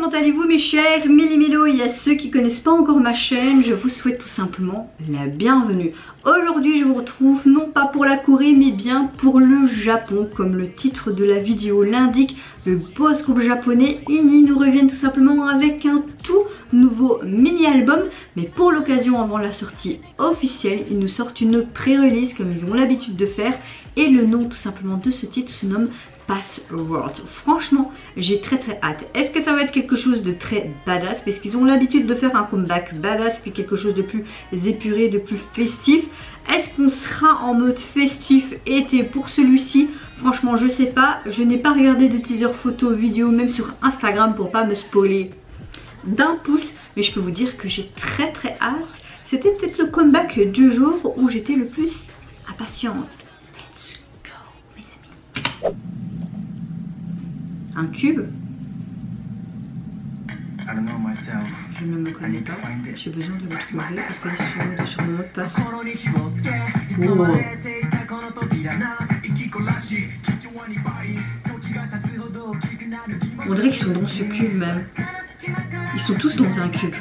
comment allez-vous mes chers Méli-Mélo? Et à ceux qui connaissent pas encore ma chaîne, je vous souhaite tout simplement la bienvenue. Aujourd'hui je vous retrouve non pas pour la Corée mais bien pour le Japon. Comme le titre de la vidéo l'indique, le boss groupe japonais INI nous revient tout simplement avec un tout nouveau mini-album. Mais pour l'occasion, avant la sortie officielle, ils nous sortent une pré-release comme ils ont l'habitude de faire. Et le nom tout simplement de ce titre se nomme Password. Franchement, j'ai très hâte. Est-ce que ça va être quelque chose de très badass? Parce qu'ils ont l'habitude de faire un comeback badass, puis quelque chose de plus épuré, de plus festif. Est-ce qu'on sera en mode festif été pour celui-ci? Franchement, je sais pas. Je n'ai pas regardé de teaser photo, vidéo, même sur Instagram pour pas me spoiler d'un pouce. Mais je peux vous dire que j'ai très hâte. C'était peut-être le comeback du jour où j'étais le plus impatiente. Let's go, mes amis. Un cube. Je ne me connais pas. J'ai besoin de le trouver. Appelle sur mon mot de passe. On dirait qu'ils sont dans ce cube même. Ils sont tous dans un cube.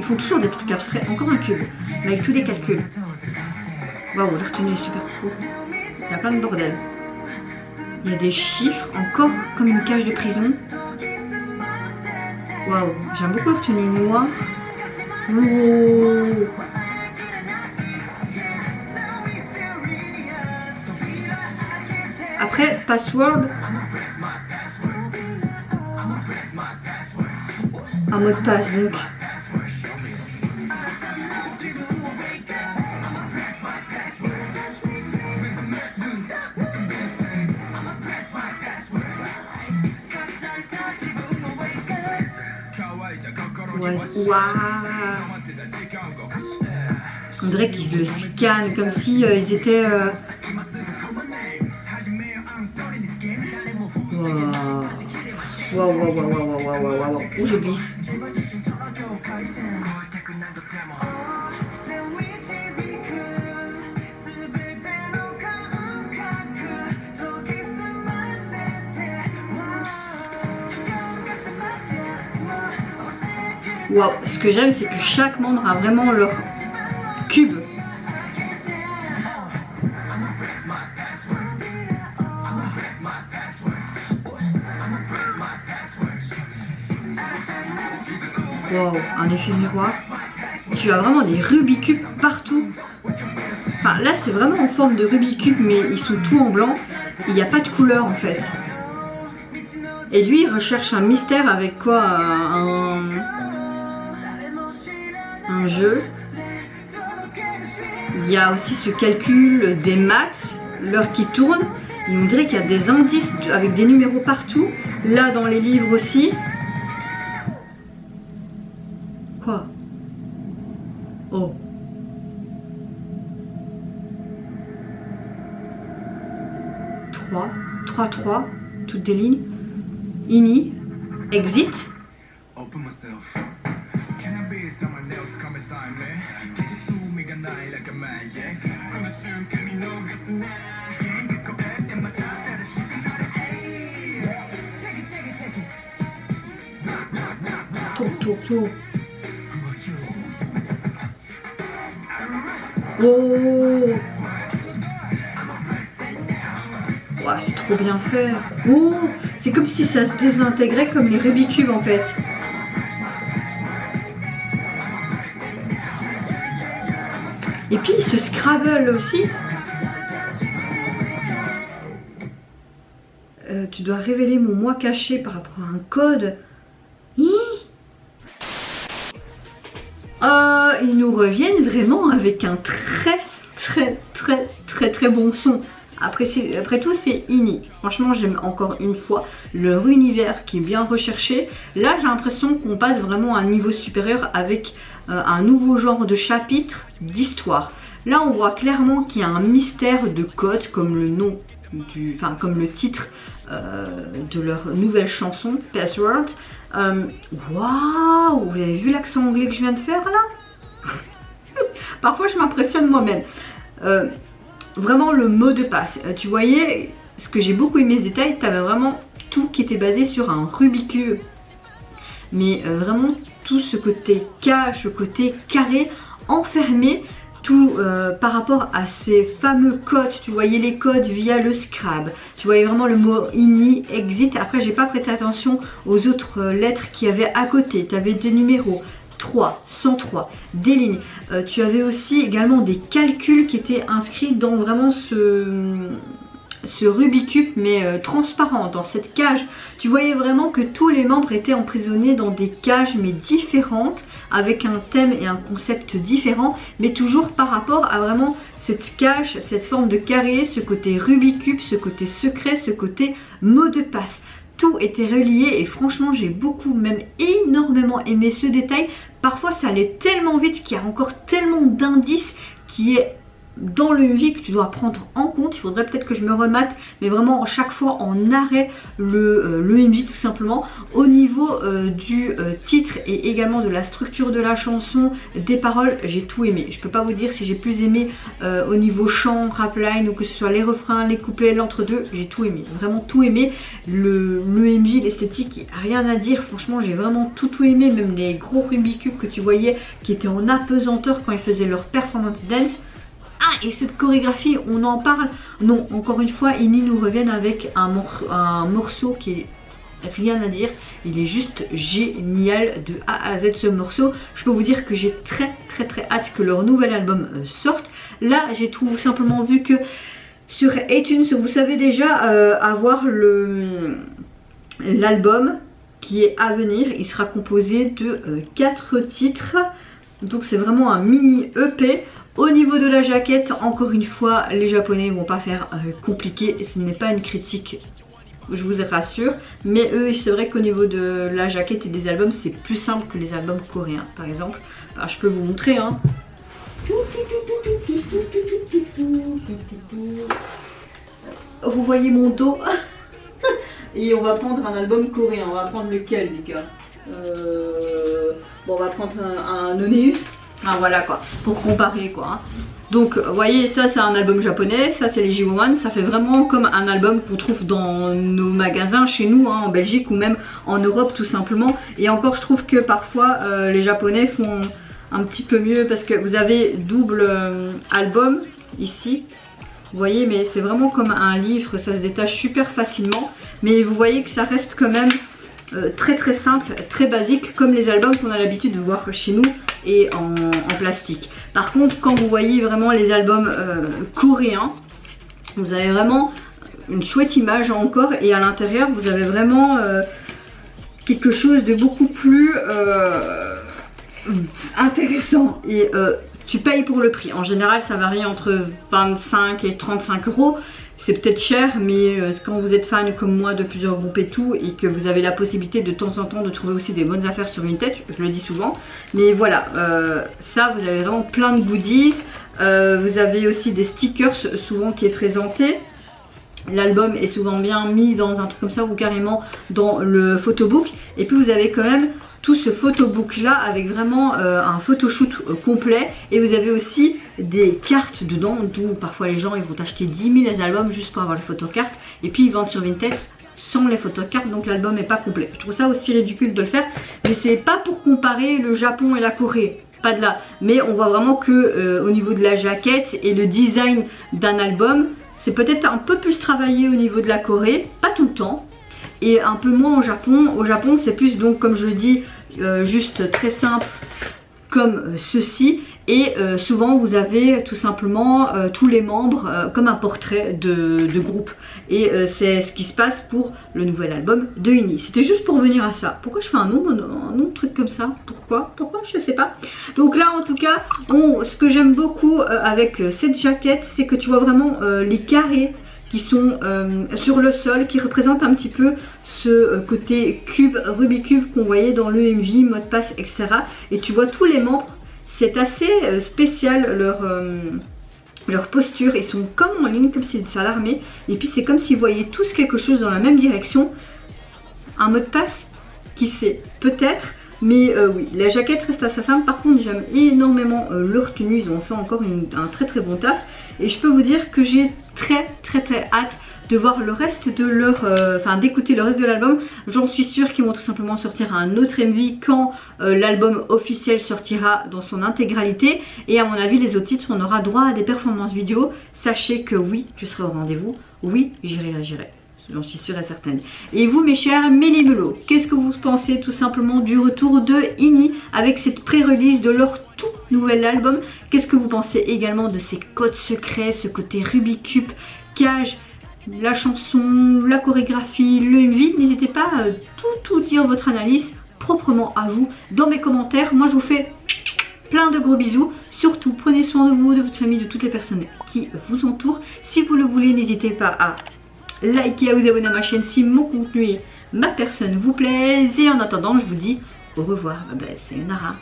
Ils font toujours des trucs abstraits. Encore un cube. Mais avec tous les calculs. Waouh, la retenue est super cool. Il y a plein de bordel. Il y a des chiffres, encore comme une cage de prison. Waouh, j'aime beaucoup la retenue noire. Wow. Après, password. Un mot de passe donc. Ouais. Waouh. On dirait qu'ils le scannent comme si ils étaient... Waouh. Où je glisse. Wow, ce que j'aime c'est que chaque membre a vraiment leur cube. Wow, un effet miroir. Tu as vraiment des Rubik's Cube partout. Enfin là c'est vraiment en forme de Rubik's Cube mais ils sont tous en blanc. Il n'y a pas de couleur en fait. Et lui il recherche un mystère avec quoi? Un jeu. Il y a aussi ce calcul des maths, l'heure qui tourne. Et on dirait qu'il y a des indices avec des numéros partout. Là dans les livres aussi. Quoi? Oh. Trois, toutes des lignes. INI, exit. Tour. Oh. Wow, c'est trop bien fait. Oh, c'est comme si ça se désintégrait comme les Rubik's Cube en fait. Et puis ce Scrabble aussi. Tu dois révéler mon moi caché par rapport à un code. Ils nous reviennent vraiment avec un très bon son. Après tout c'est INI. Franchement j'aime encore une fois leur univers qui est bien recherché. Là j'ai l'impression qu'on passe vraiment à un niveau supérieur avec un nouveau genre de chapitre d'histoire. Là on voit clairement qu'il y a un mystère de code comme le nom comme le titre de leur nouvelle chanson Password. Waouh, vous avez vu l'accent anglais que je viens de faire là? Parfois je m'impressionne moi-même. Vraiment le mot de passe. Tu voyais, ce que j'ai beaucoup aimé ce détail, tu avais vraiment tout qui était basé sur un Rubik's Cube. Mais vraiment tout ce côté cache, ce côté carré, enfermé, tout par rapport à ces fameux codes. Tu voyais les codes via le Scrabble, tu voyais vraiment le mot INI, exit. Après j'ai pas prêté attention aux autres lettres qu'il y avait à côté. Tu avais des numéros 3, 103, des lignes. Tu avais aussi également des calculs qui étaient inscrits dans vraiment ce Rubik's Cube, mais transparent, dans cette cage. Tu voyais vraiment que tous les membres étaient emprisonnés dans des cages mais différentes, avec un thème et un concept différent, mais toujours par rapport à vraiment cette cage, cette forme de carré, ce côté Rubik's Cube, ce côté secret, ce côté mot de passe. Tout était relié et franchement j'ai beaucoup, même énormément aimé ce détail. Parfois ça allait tellement vite qu'il y a encore tellement d'indices qui est dans le MV que tu dois prendre en compte. Il faudrait peut-être que je me remate, mais vraiment chaque fois en arrêt le MV tout simplement. Au niveau du titre et également de la structure de la chanson, des paroles, j'ai tout aimé. Je peux pas vous dire si j'ai plus aimé au niveau chant, rap line, ou que ce soit les refrains, les couplets, l'entre-deux, j'ai tout aimé, vraiment tout aimé. Le MV, l'esthétique, rien à dire, franchement j'ai vraiment tout aimé, même les gros Rubik's Cube que tu voyais qui étaient en apesanteur quand ils faisaient leur performance dance. Ah, et cette chorégraphie, on en parle. Non, encore une fois, INI nous reviennent avec un morceau qui est rien à dire. Il est juste génial de A à Z ce morceau. Je peux vous dire que j'ai très hâte que leur nouvel album sorte. Là, j'ai tout simplement vu que sur iTunes, vous savez déjà avoir l'album qui est à venir. Il sera composé de 4 titres. Donc c'est vraiment un mini EP. Au niveau de la jaquette, encore une fois, les Japonais ne vont pas faire compliqué. Ce n'est pas une critique, je vous rassure. Mais eux, c'est vrai qu'au niveau de la jaquette et des albums, c'est plus simple que les albums coréens, par exemple. Alors, je peux vous montrer, hein. Vous voyez mon dos. Et on va prendre un album coréen. On va prendre lequel, les gars? Bon, on va prendre un Oneus. Ah voilà quoi, pour comparer quoi. Donc vous voyez, ça c'est un album japonais, ça c'est les J-Woman, ça fait vraiment comme un album qu'on trouve dans nos magasins chez nous, hein, en Belgique ou même en Europe tout simplement. Et encore je trouve que parfois les Japonais font un petit peu mieux parce que vous avez double album ici. Vous voyez, mais c'est vraiment comme un livre, ça se détache super facilement. Mais vous voyez que ça reste quand même très simple, très basique, comme les albums qu'on a l'habitude de voir chez nous et en plastique. Par contre, quand vous voyez vraiment les albums coréens, vous avez vraiment une chouette image encore, et à l'intérieur vous avez vraiment quelque chose de beaucoup plus intéressant, et tu payes pour le prix. En général ça varie entre 25 et 35 euros. C'est peut-être cher, mais quand vous êtes fan comme moi de plusieurs groupes et tout, et que vous avez la possibilité de temps en temps de trouver aussi des bonnes affaires sur Vinted, je le dis souvent. Mais voilà, ça vous avez vraiment plein de goodies. Vous avez aussi des stickers souvent qui est présenté. L'album est souvent bien mis dans un truc comme ça ou carrément dans le photobook. Et puis vous avez quand même tout ce photobook là avec vraiment un photoshoot complet, et vous avez aussi des cartes dedans, d'où parfois les gens ils vont acheter 10 000 albums juste pour avoir les photocartes, et puis ils vendent sur Vinted sans les photocartes, donc l'album n'est pas complet. Je trouve ça aussi ridicule de le faire, mais c'est pas pour comparer le Japon et la Corée, pas de là, mais on voit vraiment que au niveau de la jaquette et le design d'un album, c'est peut-être un peu plus travaillé au niveau de la Corée, pas tout le temps, et un peu moins au Japon. Au Japon c'est plus, donc comme je le dis, juste très simple comme ceci, et souvent vous avez tout simplement tous les membres comme un portrait de groupe, et c'est ce qui se passe pour le nouvel album de INI. C'était juste pour venir à ça. Pourquoi je fais un nom de truc comme ça? Pourquoi je sais pas. Donc là en tout cas, ce que j'aime beaucoup avec cette jaquette, c'est que tu vois vraiment les carrés qui sont sur le sol, qui représentent un petit peu ce côté cube, Rubik's Cube qu'on voyait dans le MV, mot de passe, etc. Et tu vois tous les membres, c'est assez spécial leur posture, ils sont comme en ligne, comme si ça l'armée, et puis c'est comme s'ils voyaient tous quelque chose dans la même direction. Un mot de passe, qui sait, peut-être. Mais oui, la jaquette reste à sa femme. Par contre j'aime énormément leur tenue, ils ont fait encore un très bon taf. Et je peux vous dire que j'ai très hâte de voir le reste de leur, d'écouter le reste de l'album. J'en suis sûre qu'ils vont tout simplement sortir un autre MV quand l'album officiel sortira dans son intégralité. Et à mon avis, les autres titres, on aura droit à des performances vidéo. Sachez que oui, je serai au rendez-vous. Oui, j'irai. J'en suis sûre et certaine. Et vous, mes chers méli-mélos, qu'est-ce que vous pensez tout simplement du retour de INI avec cette pré-release de leur tout nouvel album? Qu'est-ce que vous pensez également de ces codes secrets, ce côté Rubik's Cube, Cage, la chanson, la chorégraphie, le MV? N'hésitez pas à tout dire votre analyse proprement à vous dans mes commentaires. Moi, je vous fais plein de gros bisous. Surtout, prenez soin de vous, de votre famille, de toutes les personnes qui vous entourent. Si vous le voulez, n'hésitez pas à liker, à vous abonner à ma chaîne si mon contenu et ma personne vous plaisent. Et en attendant, je vous dis au revoir. C'est Nara.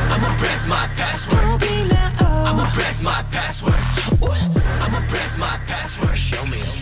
I'ma press my password. Show me.